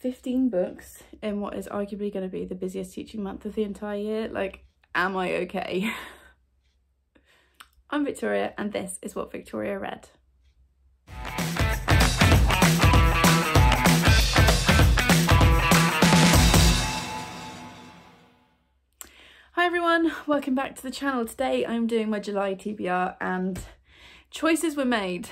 15 books in what is arguably going to be the busiest teaching month of the entire year. Like, am I okay? I'm Victoria and this is What Victoria Read. Hi everyone, welcome back to the channel. Today I'm doing my July TBR and choices were made.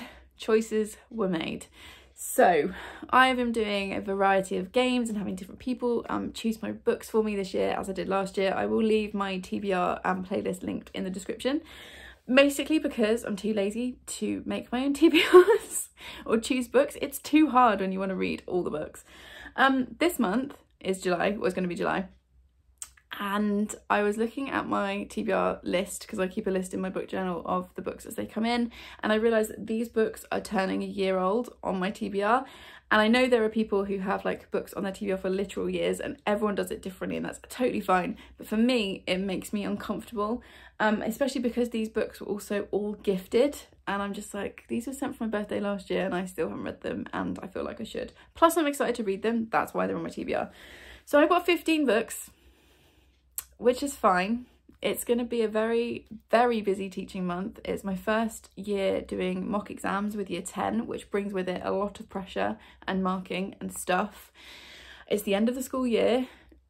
So I have been doing a variety of games and having different people choose my books for me this year, as I did last year. I will leave my TBR playlist linked in the description, basically because I'm too lazy to make my own TBRs or choose books. It's too hard when you want to read all the books. This month is July, was going to be July. And I was looking at my TBR list because I keep a list in my book journal of the books as they come in, and I realised that these books are turning a year old on my TBR. And I know there are people who have like books on their TBR for literal years, and everyone does it differently, and that's totally fine. But for me, it makes me uncomfortable, especially because these books were also all gifted, and I'm just like, these were sent for my birthday last year and I still haven't read them, and I feel like I should. Plus I'm excited to read them, that's why they're on my TBR. So I've got 15 books, which is fine. It's going to be a very, very busy teaching month. It's my first year doing mock exams with year 10, which brings with it a lot of pressure and marking and stuff. It's the end of the school year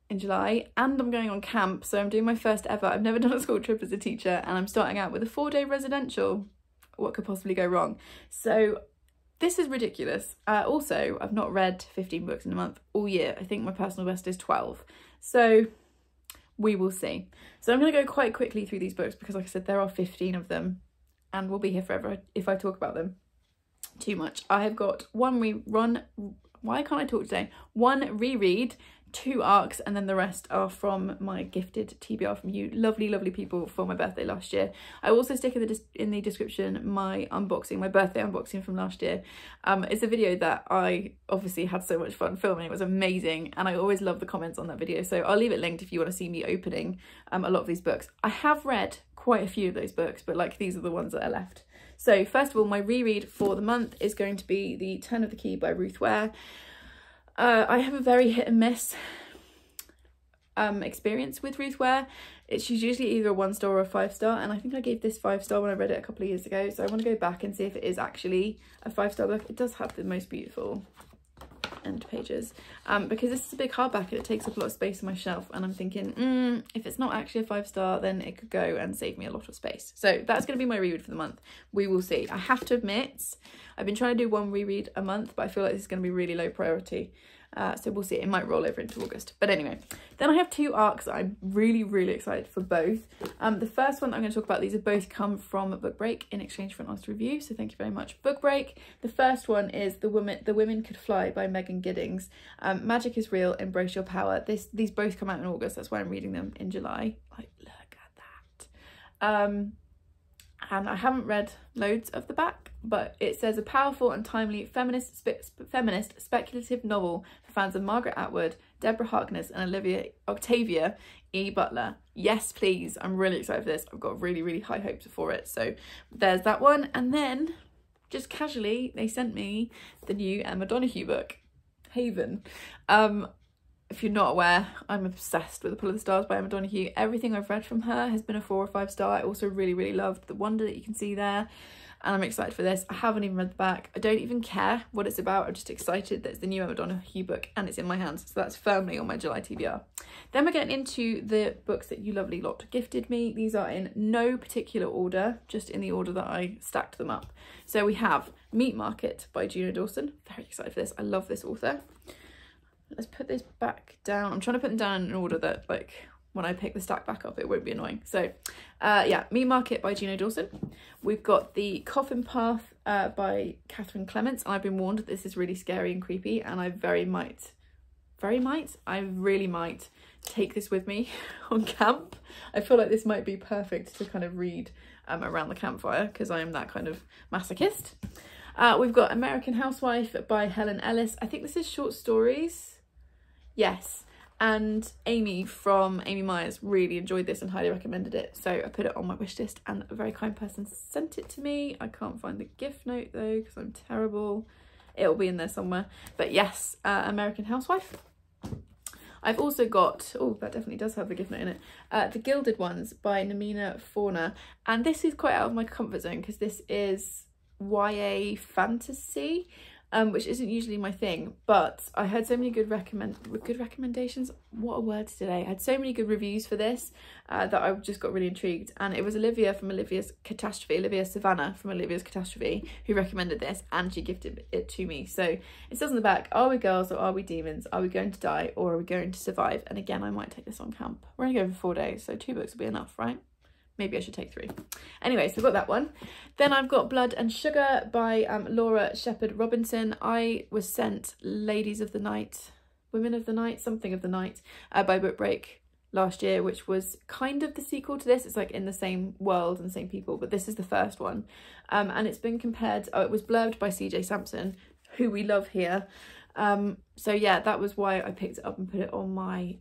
in July, and I'm going on camp, so I'm doing my first ever. I've never done a school trip as a teacher, and I'm starting out with a 4-day residential. What could possibly go wrong? So this is ridiculous. Also, I've not read 15 books in a month all year. I think my personal best is 12. So we will see. So I'm going to go quite quickly through these books because, like I said, there are 15 of them and we'll be here forever if I talk about them too much. I have got one reread, 2 arcs, and then the rest are from my gifted TBR from you lovely, lovely people for my birthday last year. I also stick in the description my unboxing, my birthday unboxing from last year. It's a video that I obviously had so much fun filming. It was amazing, and I always love the comments on that video, so I'll leave it linked if you want to see me opening a lot of these books. I have read quite a few of those books, but like, these are the ones that are left. So first of all, my reread for the month is going to be The Turn of the Key by Ruth Ware. I have a very hit and miss experience with Ruth Ware. She's usually either a 1-star or a 5-star, and I think I gave this 5-star when I read it a couple of years ago, so I want to go back and see if it is actually a 5-star book. It does have the most beautiful end pages, because this is a big hardback and it takes up a lot of space on my shelf, and I'm thinking, if it's not actually a 5-star, then it could go and save me a lot of space. So that's going to be my reread for the month. We will see. I have to admit, I've been trying to do 1 reread a month, but I feel like this is going to be really low priority. So we'll see. It might roll over into August. But anyway, then I have 2 arcs that I'm really, really excited for both. The first one I'm going to talk about, these have both come from Book Break in exchange for an honest review, so thank you very much, Book Break. The first one is The Women Could Fly by Megan Giddings. Magic is real, embrace your power. These both come out in August, that's why I'm reading them in July. Like, look at that. And I haven't read loads of the back, but it says a powerful and timely feminist speculative novel for fans of Margaret Atwood, Deborah Harkness and Octavia E. Butler. Yes, please. I'm really excited for this. I've got really, really high hopes for it. So there's that one. And then just casually, they sent me the new Emma Donoghue book, Haven. If you're not aware, I'm obsessed with The Pull of the Stars by Emma Donoghue. Everything I've read from her has been a 4 or 5-star. I also really, really loved the wonder that you can see there, and I'm excited for this. I haven't even read the back. I don't even care what it's about. I'm just excited that it's the new Emma Donoghue book and it's in my hands. So that's firmly on my July TBR. Then we're getting into the books that you lovely lot gifted me. These are in no particular order, just in the order that I stacked them up. So we have Meat Market by Juno Dawson. Very excited for this. I love this author. Let's put this back down. I'm trying to put them down in order that, like, when I pick the stack back up, it won't be annoying. So, yeah, Meat Market by Juno Dawson. We've got The Coffin Path by Catherine Clements. And I've been warned that this is really scary and creepy, and I really might take this with me on camp. I feel like this might be perfect to kind of read around the campfire, because I am that kind of masochist. We've got American Housewife by Helen Ellis. I think this is short stories. Yes, and Amy from Amy Myers really enjoyed this and highly recommended it, so I put it on my wish list, and a very kind person sent it to me. I can't find the gift note though because I'm terrible. it'll be in there somewhere. But yes, American Housewife. I've also got, oh, that definitely does have a gift note in it, The Gilded Ones by Namina Forna. And this is quite out of my comfort zone because this is YA fantasy, which isn't usually my thing, but I had so many good recommendations. What a word today. I had so many good reviews for this that I just got really intrigued. And it was Olivia Savannah from Olivia's Catastrophe, who recommended this, and she gifted it to me. So it says on the back, are we girls or are we demons? Are we going to die or are we going to survive? And again, I might take this on camp. We're only going for 4 days, so 2 books will be enough, right? Maybe I should take 3. Anyway, so we've got that one. Then I've got Blood and Sugar by Laura Shepherd Robinson. I was sent Ladies of the Night, Women of the Night, something of the Night by Book Break last year, which was kind of the sequel to this. It's like in the same world and same people, but this is the first one. And it's been compared, it was blurbed by CJ Sampson, who we love here. So yeah, that was why I picked it up and put it on my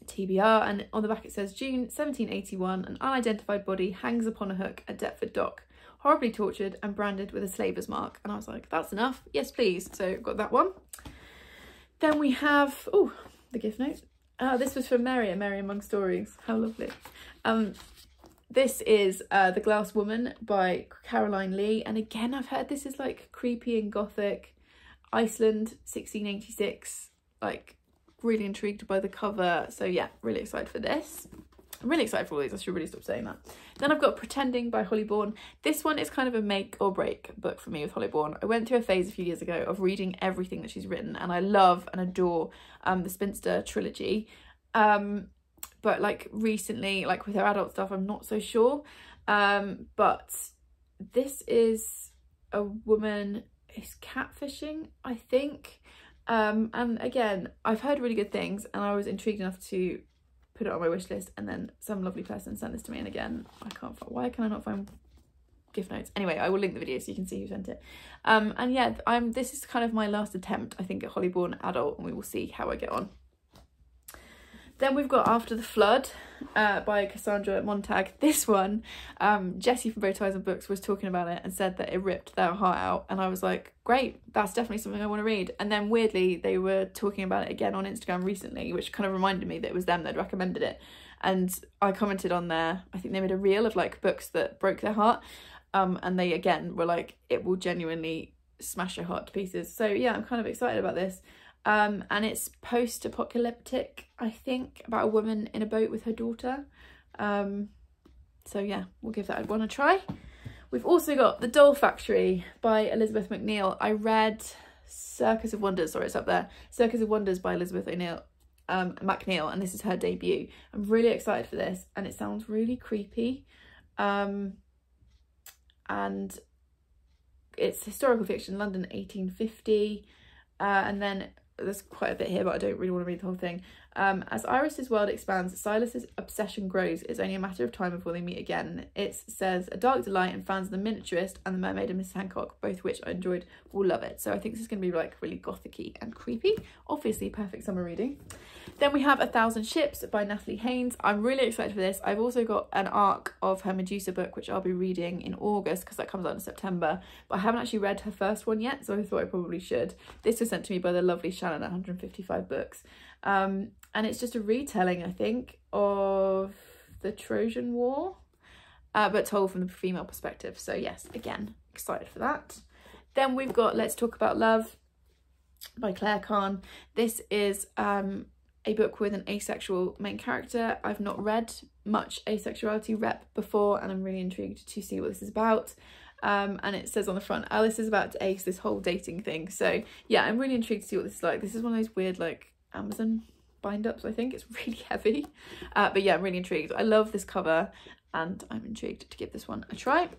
TBR, and on the back it says June 1781, an unidentified body hangs upon a hook at Deptford Dock, horribly tortured and branded with a slaver's mark. And I was like, that's enough, yes please. So got that one. Then we have, oh, the gift note. This was from Mary Among Stories. How lovely. This is The Glass Woman by Caroline Lee, and again I've heard this is like creepy and gothic, Iceland 1686, like really intrigued by the cover. So yeah, really excited for this. I'm really excited for all these. I should really stop saying that. Then I've got Pretending by Holly Bourne. This one is kind of a make or break book for me with Holly Bourne. I went through a phase a few years ago of reading everything that she's written, and I love and adore the Spinster trilogy. But like recently, like with her adult stuff, I'm not so sure. But this is a woman who's catfishing, I think. And again, I've heard really good things, and I was intrigued enough to put it on my wish list, and then some lovely person sent this to me, and again, I can't find, why can I not find gift notes? Anyway, I will link the video so you can see who sent it. And yeah, this is kind of my last attempt, I think, at Holly Bourne adult, and we will see how I get on. Then we've got After the Flood by Cassandra Montag. This one, Jessie from Bow Ties and Books was talking about it and said that it ripped their heart out, and I was like, great, that's definitely something I want to read. And then weirdly they were talking about it again on Instagram recently, which kind of reminded me that it was them that recommended it, and I commented on there. I think they made a reel of like books that broke their heart, and they again were like, it will genuinely smash your heart to pieces. So yeah, I'm kind of excited about this. And it's post-apocalyptic, I think, about a woman in a boat with her daughter. So yeah, we'll give that one a try. We've also got The Doll Factory by Elizabeth McNeil. I read Circus of Wonders, sorry, it's up there. Circus of Wonders by Elizabeth McNeil, and this is her debut. I'm really excited for this, and it sounds really creepy. And it's historical fiction, London 1850, and then there's quite a bit here, but I don't really want to read the whole thing. As Iris's world expands, Silas's obsession grows. It's only a matter of time before they meet again. It says A Dark Delight and fans of The Miniaturist and The Mermaid and Miss Hancock, both which I enjoyed, will love it. So I think this is going to be like really gothic-y and creepy. Obviously perfect summer reading. Then we have 1,000 Ships by Natalie Haynes. I'm really excited for this. I've also got an arc of her Medusa book, which I'll be reading in August because that comes out in September. But I haven't actually read her first one yet, so I thought I probably should. This was sent to me by the lovely Shannon at 155 Books. And it's just a retelling, I think, of the Trojan War, but told from the female perspective. So yes, again, excited for that. Then we've got Let's Talk About Love by Claire Kahn. This is a book with an asexual main character. I've not read much asexuality rep before, and I'm really intrigued to see what this is about. And it says on the front, Alice is about to ace this whole dating thing. So yeah, I'm really intrigued to see what this is like. This is one of those weird like Amazon bind-ups, I think. It's really heavy. But yeah, I'm really intrigued. I love this cover, and I'm intrigued to give this one a try.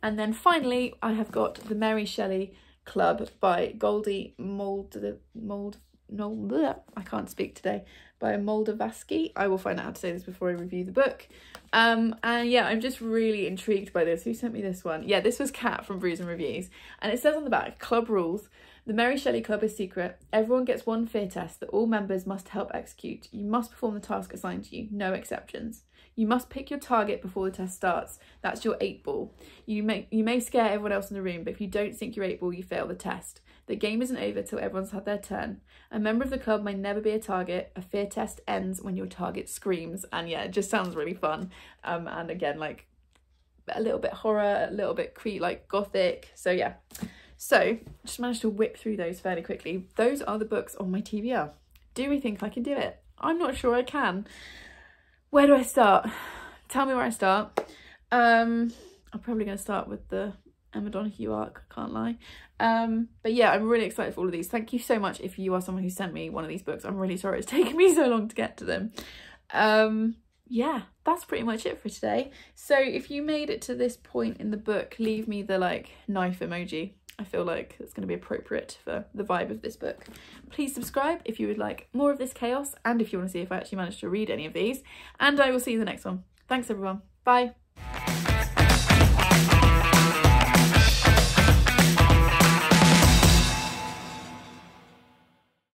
And then finally, I have got The Mary Shelley Club by Goldie I can't speak today, by Moldavsky. I will find out how to say this before I review the book. And yeah, I'm just really intrigued by this. Who sent me this one? Yeah, this was Kat from Brews and Reviews, and it says on the back, club rules, The Mary Shelley Club is secret. Everyone gets one fear test that all members must help execute. You must perform the task assigned to you, no exceptions. You must pick your target before the test starts. That's your 8 ball. You may scare everyone else in the room, but if you don't sink your 8 ball, you fail the test. The game isn't over till everyone's had their turn. A member of the club may never be a target. A fear test ends when your target screams. And yeah, it just sounds really fun. And again, like a little bit horror, a little bit like gothic. So yeah. So just managed to whip through those fairly quickly. Those are the books on my TBR. Do we think I can do it? I'm not sure I can. Where do I start? Tell me where I start. I'm probably going to start with the Emma Donoghue arc, I can't lie. But yeah, I'm really excited for all of these. Thank you so much if you are someone who sent me one of these books. I'm really sorry it's taken me so long to get to them. Yeah, that's pretty much it for today. So if you made it to this point in the book, leave me the like knife emoji. I feel like it's going to be appropriate for the vibe of this book. Please subscribe if you would like more of this chaos and if you want to see if I actually managed to read any of these. And I will see you in the next one. Thanks everyone. Bye.